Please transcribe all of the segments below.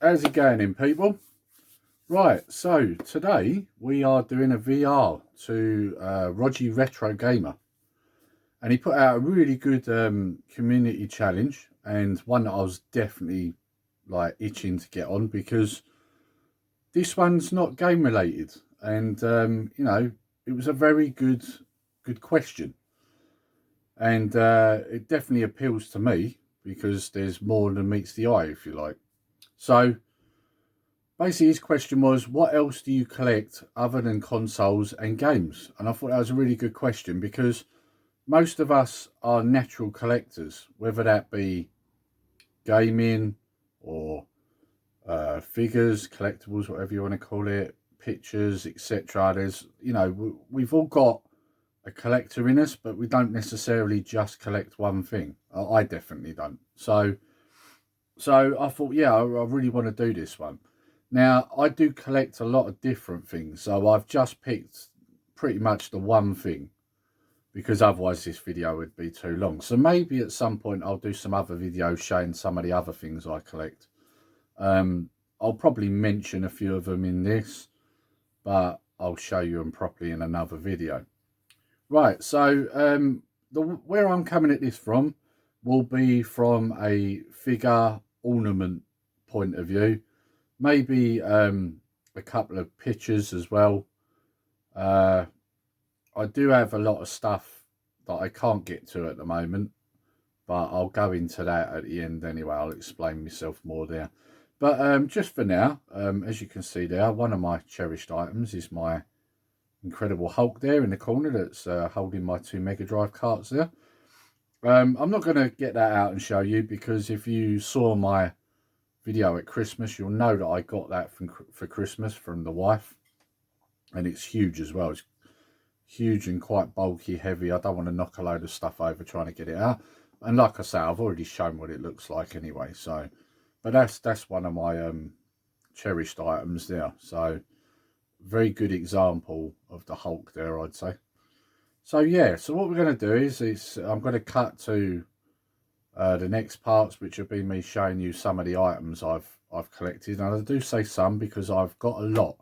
How's it going in, people? Right, so today we are doing a VR to Rodgy Retrogamer, and he put out a really good community challenge, and one that I was definitely like itching to get on, because this one's not game related, and you know, it was a very good question, and it definitely appeals to me because there's more than meets the eye, if you like. So basically, his question was, what else do you collect other than consoles and games? And I thought that was a really good question, because most of us are natural collectors, whether that be gaming or figures, collectibles, whatever you want to call it, pictures, etc. There's, you know, we've all got a collector in us, but we don't necessarily just collect one thing. I definitely don't. So I thought, yeah, I really want to do this one. Now, I do collect a lot of different things, so I've just picked pretty much the one thing, because otherwise this video would be too long. So maybe at some point I'll do some other videos showing some of the other things I collect. I'll probably mention a few of them in this, but I'll show you them properly in another video. Right, so where I'm coming at this from will be from a figure ornament point of view. Maybe a couple of pictures as well. I do have a lot of stuff that I can't get to at the moment, but I'll go into that at the end anyway. I'll explain myself more there. But just for now, as you can see there, one of my cherished items is my Incredible Hulk there in the corner that's holding my 2 Mega Drive carts there. I'm not going to get that out and show you, because if you saw my video at Christmas, you'll know that I got that for Christmas from the wife, and it's huge as well. It's huge and quite bulky, heavy. I don't want to knock a load of stuff over trying to get it out, and like I say, I've already shown what it looks like anyway. So, but that's one of my cherished items there. So very good example of the Hulk there, I'd say. So yeah, so what we're going to do is I'm going to cut to the next parts, which will be me showing you some of the items I've collected. And I do say some because I've got a lot.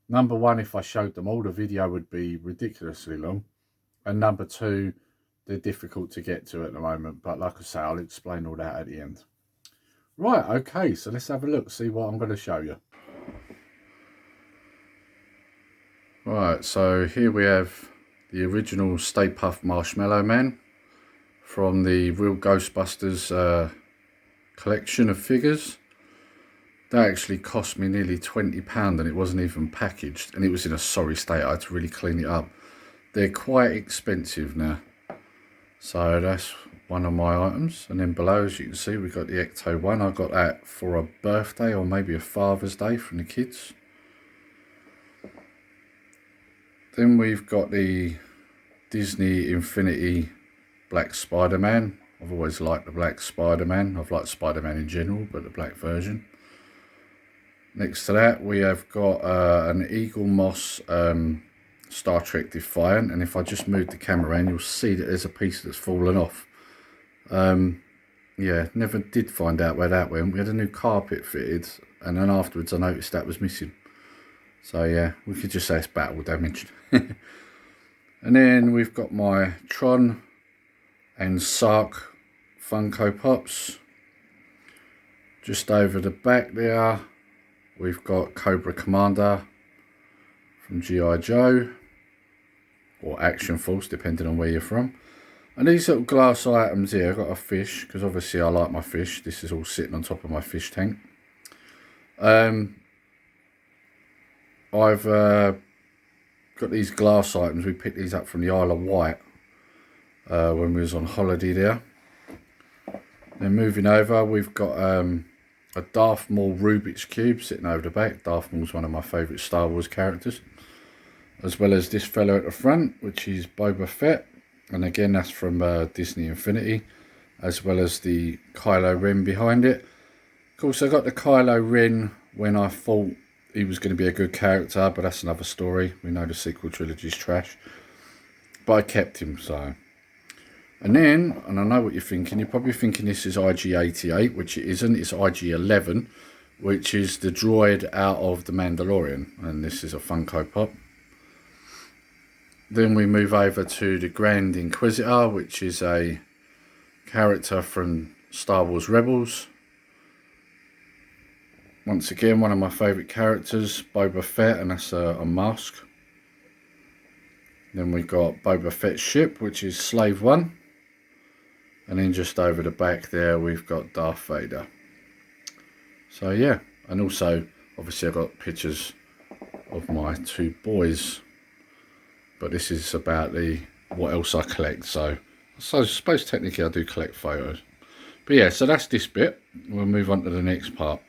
Number one, if I showed them all, the video would be ridiculously long. And number two, they're difficult to get to at the moment. But like I say, I'll explain all that at the end. Right, okay, so let's have a look, see what I'm going to show you. Right, so here we have the original Stay Puft Marshmallow Man from the Real Ghostbusters collection of figures. That actually cost me nearly £20, and it wasn't even packaged, and it was in a sorry state. I had to really clean it up. They're quite expensive now. So that's one of my items. And then below, as you can see, we've got the Ecto one. I got that for a birthday or maybe a Father's Day from the kids. Then we've got the Disney Infinity Black Spider-Man. I've always liked the Black Spider-Man. I've liked Spider-Man in general, but the black version. Next to that, we have got an Eagle Moss Star Trek Defiant. And if I just move the camera around, you'll see that there's a piece that's fallen off. Yeah, never did find out where that went. We had a new carpet fitted, and then afterwards I noticed that was missing. So yeah, we could just say it's battle damaged. And then we've got my Tron and Sark Funko Pops. Just over the back there, we've got Cobra Commander from G.I. Joe, or Action Force, depending on where you're from. And these little glass items here, I've got a fish, because obviously I like my fish. This is all sitting on top of my fish tank. I've got these glass items. We picked these up from the Isle of Wight when we was on holiday there. Then moving over, we've got a Darth Maul Rubik's Cube sitting over the back. Darth Maul's one of my favourite Star Wars characters. As well as this fellow at the front, which is Boba Fett. And again, that's from Disney Infinity. As well as the Kylo Ren behind it. Of course, I got the Kylo Ren when I thought he was going to be a good character, but that's another story. We know the sequel trilogy is trash. But I kept him, so. And I know what you're thinking. You're probably thinking this is IG-88, which it isn't. It's IG-11, which is the droid out of The Mandalorian, and this is a Funko Pop. Then we move over to the Grand Inquisitor, which is a character from Star Wars Rebels. Once again, one of my favourite characters, Boba Fett, and that's a mask. Then we've got Boba Fett's ship, which is Slave 1. And then just over the back there, we've got Darth Vader. So yeah, and also, obviously I've got pictures of my two boys. But this is about what else I collect. So I suppose technically I do collect photos. But yeah, so that's this bit. We'll move on to the next part.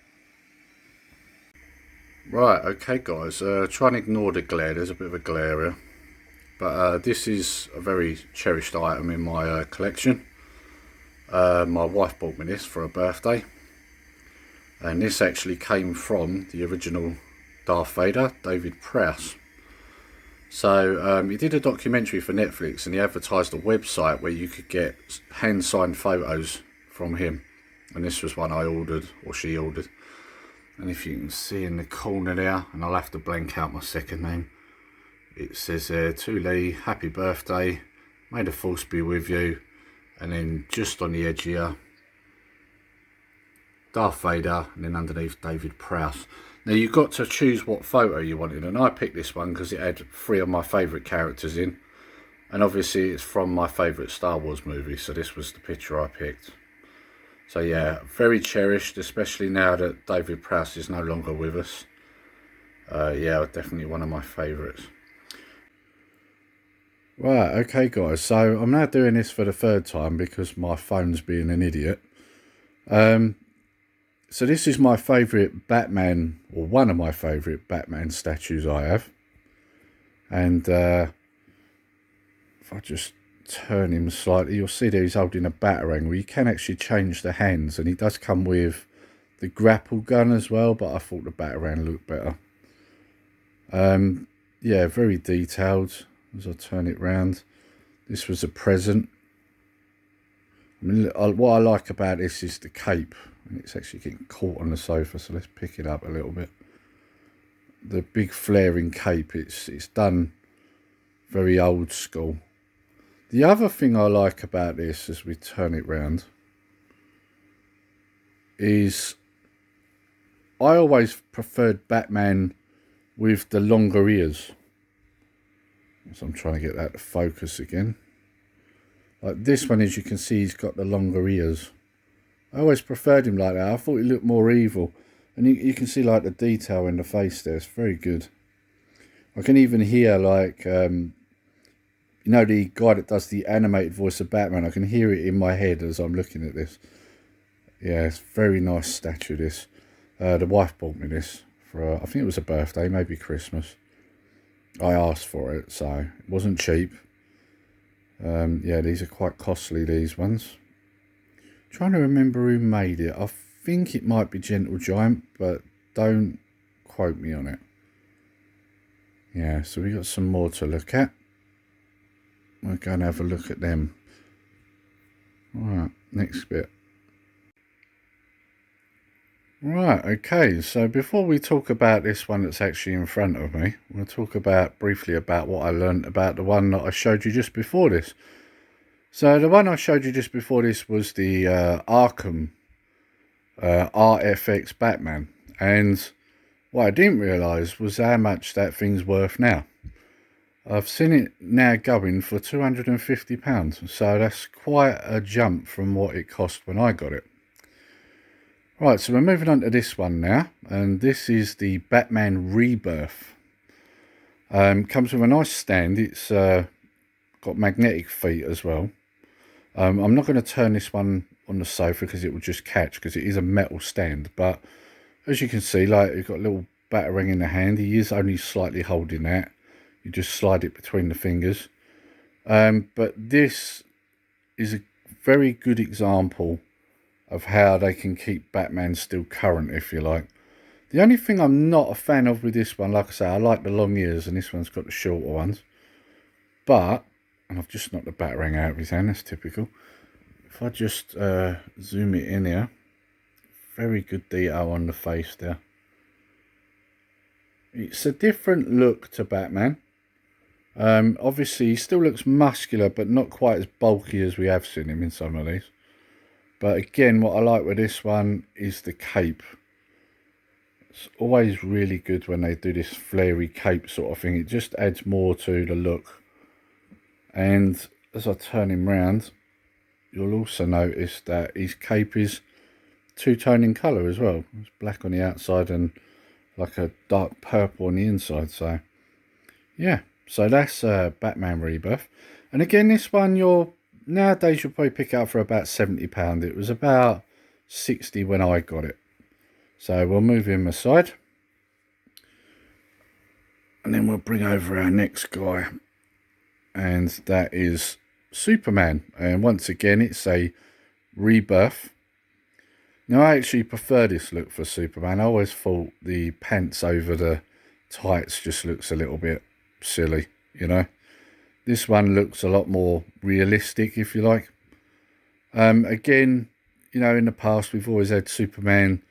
Right, okay guys, try and ignore the glare, there's a bit of a glare here. But this is a very cherished item in my collection. My wife bought me this for her birthday. And this actually came from the original Darth Vader, David Prowse. So he did a documentary for Netflix and he advertised a website where you could get hand-signed photos from him. And this was one I ordered, or she ordered. And if you can see in the corner there, and I'll have to blank out my second name, it says there, to Lee, happy birthday, may the force be with you. And then just on the edge here, Darth Vader, and then underneath David Prowse. Now you've got to choose what photo you wanted, and I picked this one because it had 3 of my favourite characters in. And obviously it's from my favourite Star Wars movie, so this was the picture I picked. So yeah, very cherished, especially now that David Prowse is no longer with us. Yeah, definitely one of my favourites. Right, okay guys, so I'm now doing this for the 3rd time because my phone's being an idiot. So this is my favourite Batman, or one of my favourite Batman statues I have. And if I just turn him slightly, you'll see that he's holding a batarang. Well, you can actually change the hands, and he does come with the grapple gun as well, but I thought the batarang looked better. Yeah, very detailed as I turn it round. This was a present. I mean, what I like about this is the cape, and it's actually getting caught on the sofa, so let's pick it up a little bit. The big flaring cape, it's done very old school. The other thing I like about this, as we turn it round, is I always preferred Batman with the longer ears. So I'm trying to get that to focus again. Like this one, as you can see, he's got the longer ears. I always preferred him like that. I thought he looked more evil. And you can see like the detail in the face there. It's very good. I can even hear like... you know, the guy that does the animated voice of Batman, I can hear it in my head as I'm looking at this. Yeah, it's a very nice statue, this. The wife bought me this for, I think it was a birthday, maybe Christmas. I asked for it, so it wasn't cheap. Yeah, these are quite costly, these ones. Trying to remember who made it. I think it might be Gentle Giant, but don't quote me on it. Yeah, so we got some more to look at. We'll go and have a look at them. Alright, next bit. Right, okay, so before we talk about this one that's actually in front of me, we'll talk briefly about what I learned about the one that I showed you just before this. So the one I showed you just before this was the Arkham RFX Batman. And what I didn't realise was how much that thing's worth now. I've seen it now going for £250, so that's quite a jump from what it cost when I got it. Right, so we're moving on to this one now, and this is the Batman Rebirth. Comes with a nice stand. It's got magnetic feet as well. I'm not going to turn this one on the sofa because it will just catch, because it is a metal stand. But as you can see, like, you've got a little batarang in the hand. He is only slightly holding that. You just slide it between the fingers. But this is a very good example of how they can keep Batman still current, if you like. The only thing I'm not a fan of with this one, like I say, I like the long ears, and this one's got the shorter ones. But, and I've just knocked the batarang out of his hand, that's typical. If I just zoom it in here, Very good detail on the face there. It's a different look to Batman. Obviously, he still looks muscular, but not quite as bulky as we have seen him in some of these. But again, what I like with this one is the cape. It's always really good when they do this flary cape sort of thing. It just adds more to the look. And as I turn him round, you'll also notice that his cape is two-tone in colour as well. It's black on the outside and like a dark purple on the inside. So yeah, so that's Batman Rebirth. And again, this one nowadays you'll probably pick it up for about £70. It was about 60 when I got it. So we'll move him aside, and then we'll bring over our next guy, and that is Superman. And once again, it's a rebirth. Now, I actually prefer this look for Superman. I always thought the pants over the tights just looks a little bit silly, you know. This one looks a lot more realistic, if you like. Again, you know, in the past, we've always had Superman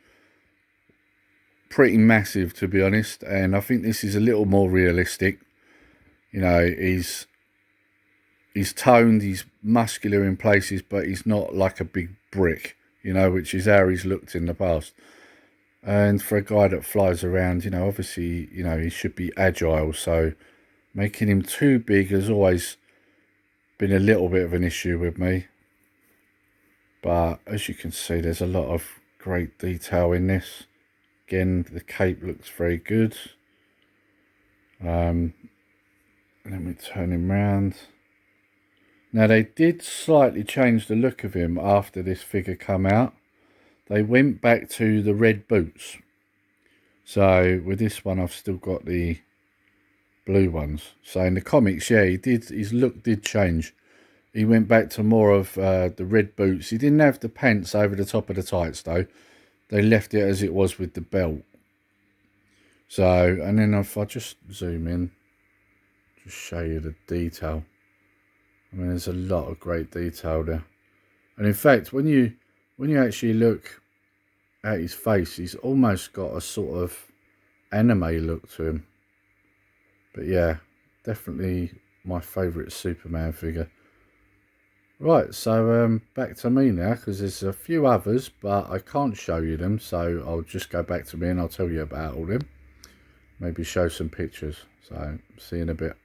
pretty massive, to be honest, and I think this is a little more realistic. You know, he's toned, he's muscular in places, but he's not like a big brick, you know, which is how he's looked in the past. And for a guy that flies around, you know, obviously, you know, he should be agile, so making him too big has always been a little bit of an issue with me. But as you can see, there's a lot of great detail in this. Again, the cape looks very good. And then we turn him round. Now, they did slightly change the look of him after this figure come out. They went back to the red boots. So with this one, I've still got the blue ones. So in the comics, yeah, his look did change. He went back to more of the red boots. He didn't have the pants over the top of the tights, though. They left it as it was with the belt. So, and then if I just zoom in, just show you the detail. I mean, there's a lot of great detail there. And in fact, when you actually look at his face, he's almost got a sort of anime look to him. But yeah, definitely my favourite Superman figure. Right, so back to me now, because there's a few others, but I can't show you them, so I'll just go back to me and I'll tell you about all them. Maybe show some pictures. So, see you in a bit.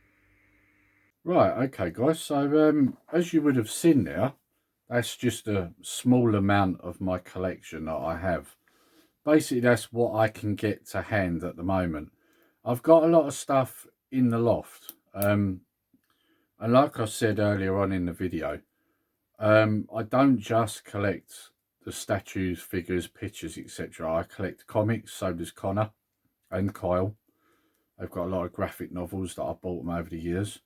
Right, okay guys, so as you would have seen there, that's just a small amount of my collection that I have. Basically, that's what I can get to hand at the moment. I've got a lot of stuff in the loft. And like I said earlier on in the video, I don't just collect the statues, figures, pictures, etc. I collect comics, so does Connor and Kyle. They've got a lot of graphic novels that I've bought them over the years.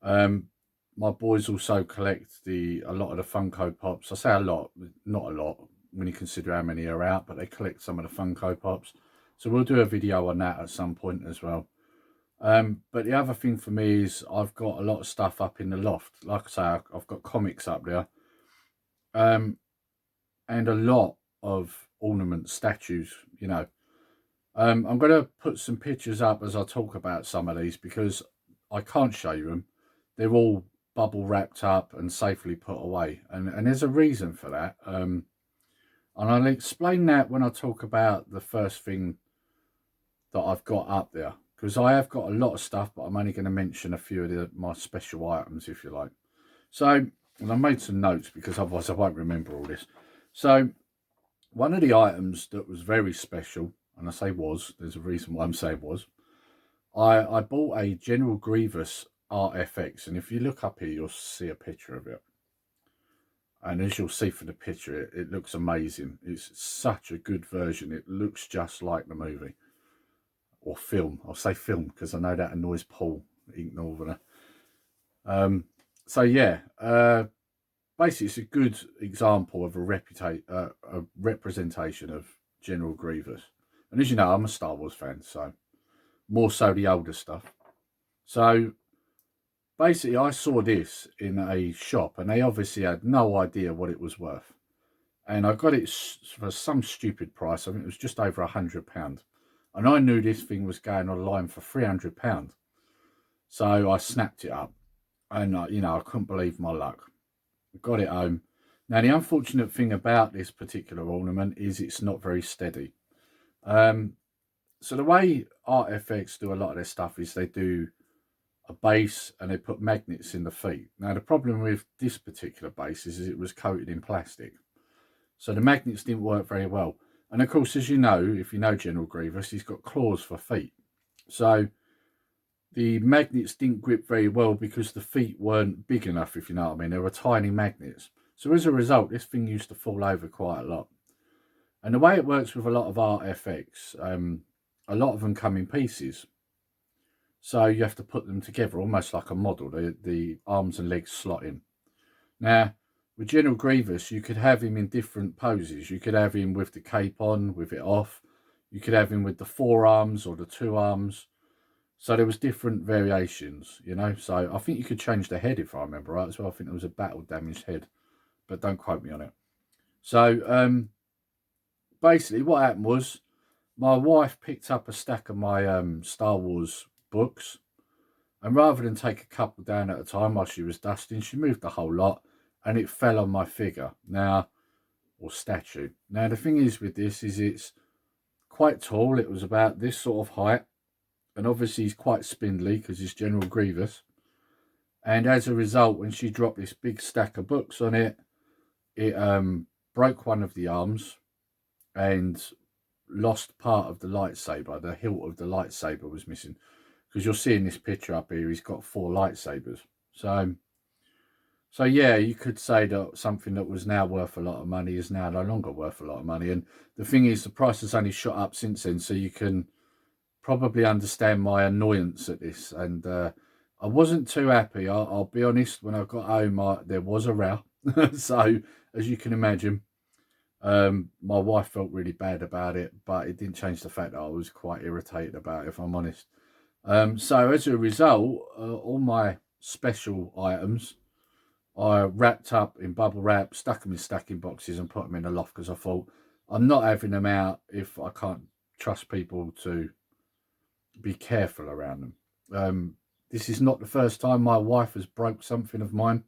My boys also collect a lot of the Funko Pops. I say a lot, not a lot, when you consider how many are out, but they collect some of the Funko Pops. So we'll do a video on that at some point as well. But the other thing for me is I've got a lot of stuff up in the loft. Like I say, I've got comics up there. And a lot of ornament statues, you know. I'm going to put some pictures up as I talk about some of these, because I can't show you them. They're all bubble wrapped up and safely put away. And there's a reason for that. And I'll explain that when I talk about the first thing that I've got up there. Because I have got a lot of stuff, but I'm only going to mention a few of my special items, if you like. So, and I made some notes because otherwise I won't remember all this. So, one of the items that was very special, and I say was, there's a reason why I'm saying was, I bought a General Grievous RFX, and if you look up here, you'll see a picture of it. And as you'll see from the picture, it looks amazing. It's such a good version. It looks just like the movie. Or film. I'll say film because I know that annoys Paul, Ink Northerner. So yeah, basically it's a good example of a representation of General Grievous. And as you know, I'm a Star Wars fan, so more so the older stuff. So basically I saw this in a shop and they obviously had no idea what it was worth. and I got it for some stupid price. I think it was just over £100, and I knew this thing was going online for £300. So I snapped it up, and you know, I couldn't believe my luck. I got it home. Now the unfortunate thing about this particular ornament is it's not very steady. So the way ArtFX do a lot of their stuff is they do a base and they put magnets in the feet. Now the problem with this particular base is it was coated in plastic, so the magnets didn't work very well. And of course, as you know, if you know General Grievous, he's got claws for feet, so the magnets didn't grip very well because the feet weren't big enough, if you know what I mean. They were tiny magnets, so as a result this thing used to fall over quite a lot. And the way it works with a lot of ArtFX, a lot of them come in pieces, so you have to put them together almost like a model. The arms and legs slot in. Now, with General Grievous, you could have him in different poses. You could have him with the cape on, with it off. You could have him with the forearms or the two arms. So there was different variations, you know. So I think you could change the head, if I remember right, as well. I think there was a battle damaged head, but don't quote me on it. So basically what happened was my wife picked up a stack of my Star Wars books, and rather than take a couple down at a time while she was dusting, she moved the whole lot, and it fell on my figure now, or statue. Now the thing is with this is it's quite tall. It was about this sort of height, and obviously he's quite spindly because he's General Grievous, and as a result, when she dropped this big stack of books on it, it broke one of the arms and lost part of the lightsaber. The hilt of the lightsaber was missing, because you'll see in this picture up here he's got 4 lightsabers. So yeah, you could say that something that was now worth a lot of money is now no longer worth a lot of money. And the thing is, the price has only shot up since then, so you can probably understand my annoyance at this. And I wasn't too happy, I'll be honest. When I got home, there was a row. So as you can imagine, my wife felt really bad about it, but it didn't change the fact that I was quite irritated about it, if I'm honest. So as a result, all my special items I wrapped up in bubble wrap, stuck them in stacking boxes and put them in the loft, because I thought I'm not having them out if I can't trust people to be careful around them. This is not the first time my wife has broke something of mine.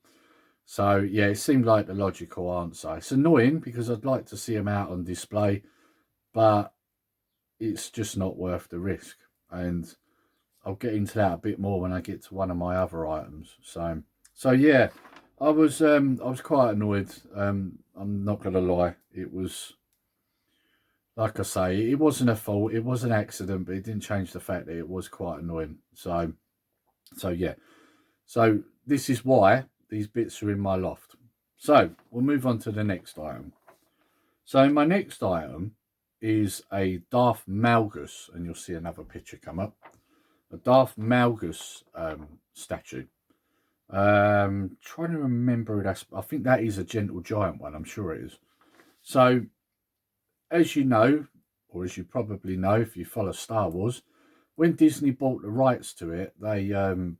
So yeah, it seemed like the logical answer. It's annoying because I'd like to see them out on display, but it's just not worth the risk. And I'll get into that a bit more when I get to one of my other items. So yeah, I was quite annoyed. I'm not gonna lie. It was, like I say, it wasn't a fault. It was an accident, but it didn't change the fact that it was quite annoying. So yeah. So this is why these bits are in my loft. So we'll move on to the next item. So my next item is a Darth Malgus, and you'll see another picture come up. A Darth Malgus statue. Trying to remember it. I think that is a Gentle Giant one. I'm sure it is. So, as you know, or as you probably know if you follow Star Wars, when Disney bought the rights to it, they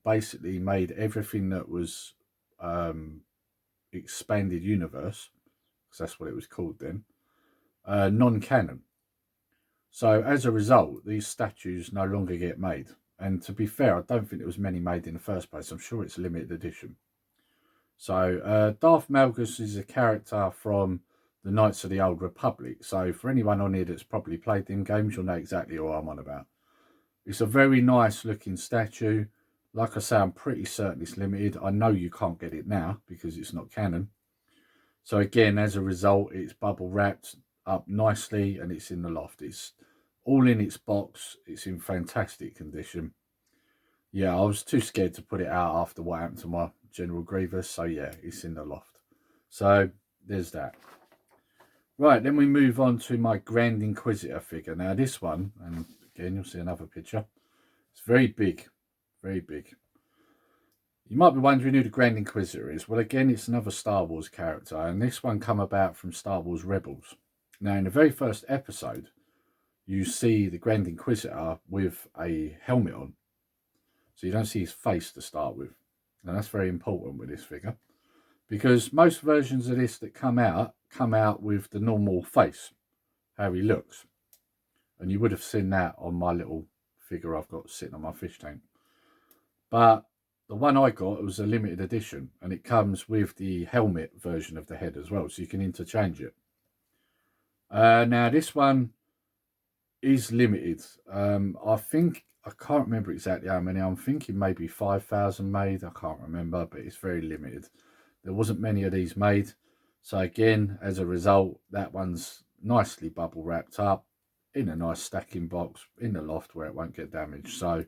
basically made everything that was expanded universe, because that's what it was called then, non-canon. So as a result, these statues no longer get made. And to be fair, I don't think there was many made in the first place. I'm sure it's a limited edition. So Darth Malgus is a character from the Knights of the Old Republic. So for anyone on here that's probably played them games, you'll know exactly what I'm on about. It's a very nice looking statue. Like I say, I'm pretty certain it's limited. I know you can't get it now because it's not canon. So again, as a result, it's bubble wrapped up nicely and it's in the loft. It's all in its box. It's in fantastic condition. Yeah, I was too scared to put it out after what happened to my General Grievous. So yeah, it's in the loft. So there's that. Right, then we move on to my Grand Inquisitor figure. Now this one, and again you'll see another picture, it's very big, very big. You might be wondering who the Grand Inquisitor is. Well, again, it's another Star Wars character, and this one come about from Star Wars Rebels. Now, in the very first episode, you see the Grand Inquisitor with a helmet on. So you don't see his face to start with. And that's very important with this figure, because most versions of this that come out come out with the normal face, how he looks. And you would have seen that on my little figure I've got sitting on my fish tank. But the one I got was a limited edition, and it comes with the helmet version of the head as well, so you can interchange it. Now this one is limited. I think, I can't remember exactly how many. I'm thinking maybe 5,000 made. I can't remember, but it's very limited. There wasn't many of these made. So again, as a result, that one's nicely bubble wrapped up in a nice stacking box in the loft where it won't get damaged. So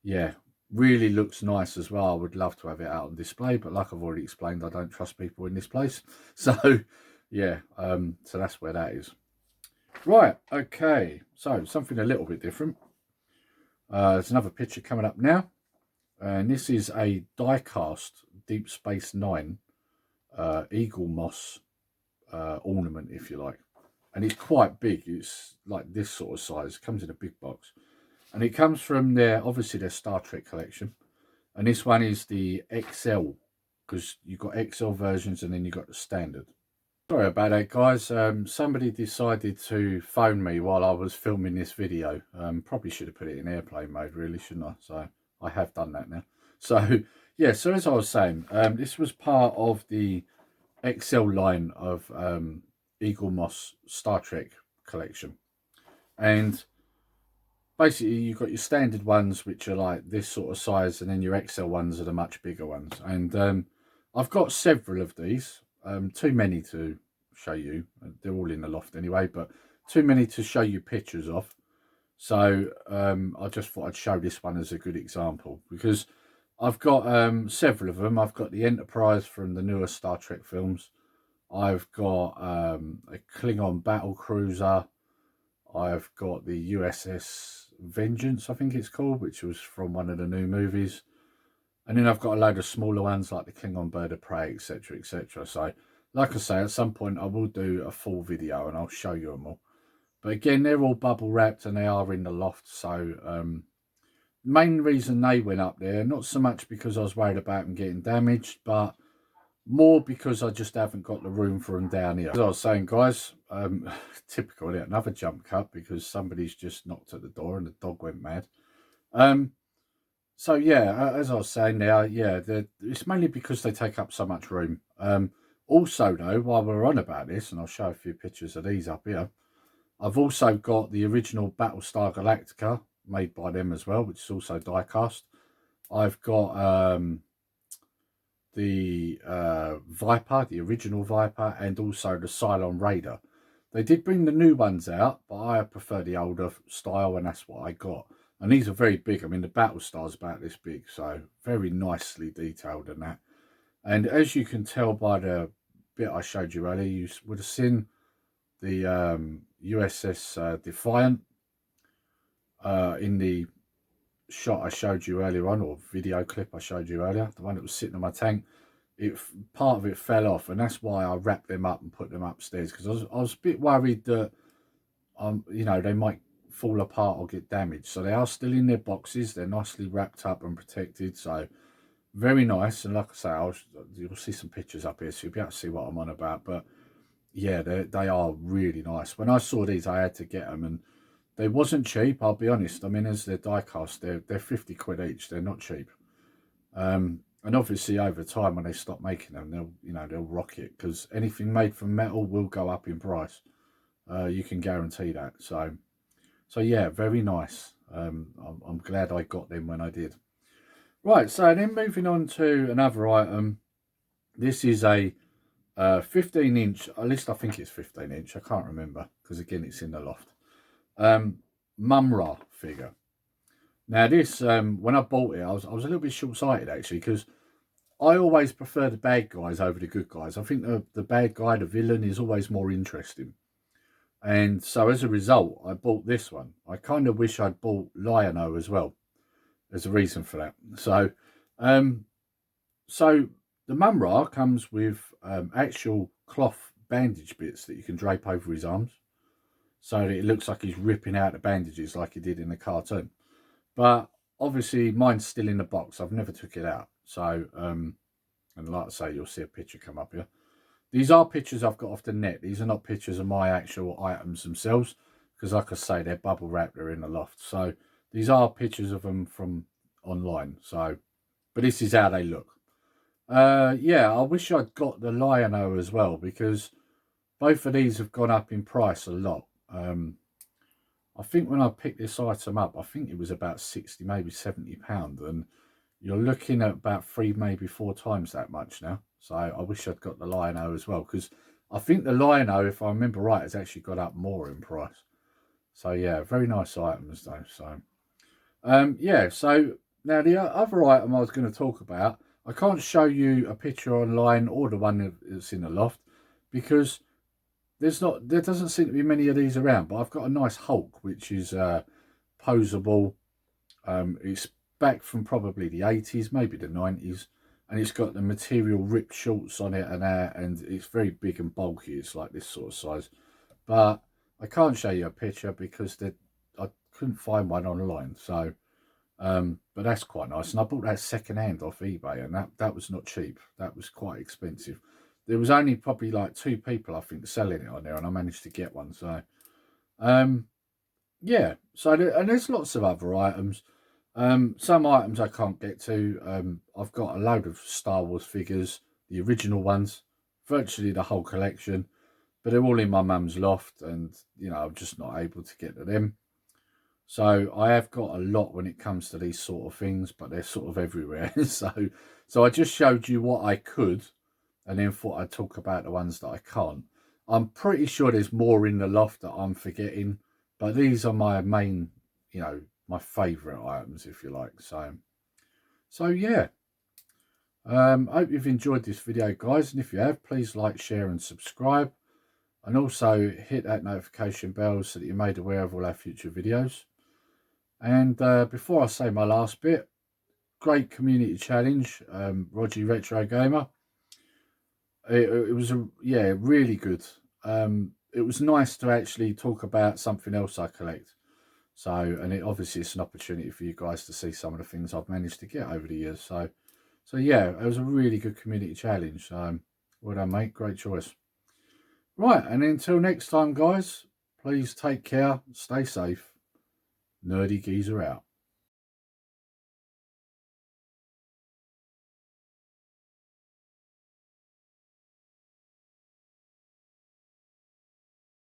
yeah, really looks nice as well. I would love to have it out on display, but like I've already explained, I don't trust people in this place. So yeah, so that's where that is. Right, okay, so something a little bit different. There's another picture coming up now, and this is a die-cast Deep Space Nine Eagle Moss ornament, if you like. And it's quite big. It's like this sort of size. It comes in a big box. And it comes from obviously their Star Trek collection. And this one is the XL, because you've got XL versions and then you've got the standard. Sorry about that, guys. Somebody decided to phone me while I was filming this video. Probably should have put it in airplane mode, really, shouldn't I? So I have done that now. So yeah, so as I was saying, this was part of the XL line of Eagle Moss Star Trek collection. And basically you've got your standard ones, which are like this sort of size, and then your XL ones are the much bigger ones. And I've got several of these. Too many to show you. They're all in the loft anyway, but too many to show you pictures of. So I just thought I'd show this one as a good example, because I've got several of them. I've got the Enterprise from the newer Star Trek films. I've got a Klingon battle cruiser. I've got the USS Vengeance, I think it's called, which was from one of the new movies. And then I've got a load of smaller ones like the Klingon Bird of Prey, etc, etc. So, like I say, at some point I will do a full video and I'll show you them all. But again, they're all bubble wrapped and they are in the loft. So, main reason they went up there, not so much because I was worried about them getting damaged, but more because I just haven't got the room for them down here. As I was saying, guys, typical, another jump cut because somebody's just knocked at the door and the dog went mad. So yeah, as I was saying now, yeah, it's mainly because they take up so much room. Also though, while we're on about this, and I'll show a few pictures of these up here, I've also got the original Battlestar Galactica made by them as well, which is also die cast. I've got the Viper, the original Viper, and also the Cylon Raider. They did bring the new ones out, but I prefer the older style, and that's what I got. And these are very big. I mean, the Battlestar's about this big, so very nicely detailed and that. And as you can tell by the bit I showed you earlier, you would have seen the USS Defiant in the shot I showed you earlier on, or video clip I showed you earlier, the one that was sitting on my tank. Part of it fell off, and that's why I wrapped them up and put them upstairs, because I was a bit worried that you know, they might fall apart or get damaged. So they are still in their boxes. They're nicely wrapped up and protected, so very nice. And like I say, you'll see some pictures up here, so you'll be able to see what I'm on about. But yeah, they are really nice. When I saw these, I had to get them, and they wasn't cheap, I'll be honest. I mean, as they're die cast, they're 50 quid each. They're not cheap. And obviously over time, when they stop making them, they'll rocket, because anything made from metal will go up in price. You can guarantee that. So yeah, very nice. I'm glad I got them when I did. Right, so then moving on to another item. This is a 15-inch, at least I think it's 15-inch. I can't remember, because again, it's in the loft. Mumra figure. Now this, when I bought it, I was a little bit short-sighted actually, because I always prefer the bad guys over the good guys. I think the bad guy, the villain, is always more interesting. And so as a result, I bought this one. I kind of wish I'd bought Lion-O as well. There's a reason for that. So, so the Mumra comes with actual cloth bandage bits that you can drape over his arms, so that it looks like he's ripping out the bandages like he did in the cartoon. But obviously mine's still in the box. I've never took it out. So, and like I say, you'll see a picture come up here. These are pictures I've got off the net. These are not pictures of my actual items themselves, because like I say, they're bubble wrapped, they're in the loft. So these are pictures of them from online. So, but this is how they look. Yeah, I wish I'd got the Lion-O as well, because both of these have gone up in price a lot. I think when I picked this item up, I think it was about 60, maybe £70, and you're looking at about 3, maybe 4 times that much now. So I wish I'd got the Lion-O as well, because I think the Lion-O, if I remember right, has actually got up more in price. So yeah, very nice items though. So yeah, so now the other item I was going to talk about, I can't show you a picture online or the one that's in the loft, because there doesn't seem to be many of these around. But I've got a nice Hulk, which is posable. It's back from probably the 80s, maybe the 90s, and it's got the material ripped shorts on it and that, and it's very big and bulky. It's like this sort of size, but I can't show you a picture because I couldn't find one online. So but that's quite nice, and I bought that second hand off eBay, and that was not cheap. That was quite expensive. There was only probably like 2 people I think selling it on there, and I managed to get one. So yeah, so and there's lots of other items. Some items I can't get to. I've got a load of Star Wars figures, the original ones, virtually the whole collection, but they're all in my mum's loft, and you know, I'm just not able to get to them. So I have got a lot when it comes to these sort of things, but they're sort of everywhere. So I just showed you what I could, and then thought I'd talk about the ones that I can't. I'm pretty sure there's more in the loft that I'm forgetting, but these are my main, you know, my favourite items, if you like. So yeah. I hope you've enjoyed this video, guys, and if you have, please like, share and subscribe, and also hit that notification bell so that you're made aware of all our future videos. And before I say my last bit, great community challenge, Rodgy Retrogamer. It was really good. It was nice to actually talk about something else I collect. So, and obviously it's an opportunity for you guys to see some of the things I've managed to get over the years. So yeah, it was a really good community challenge. Well done, mate. Great choice. Right, and until next time, guys, please take care, stay safe. Nerdy Geezer out.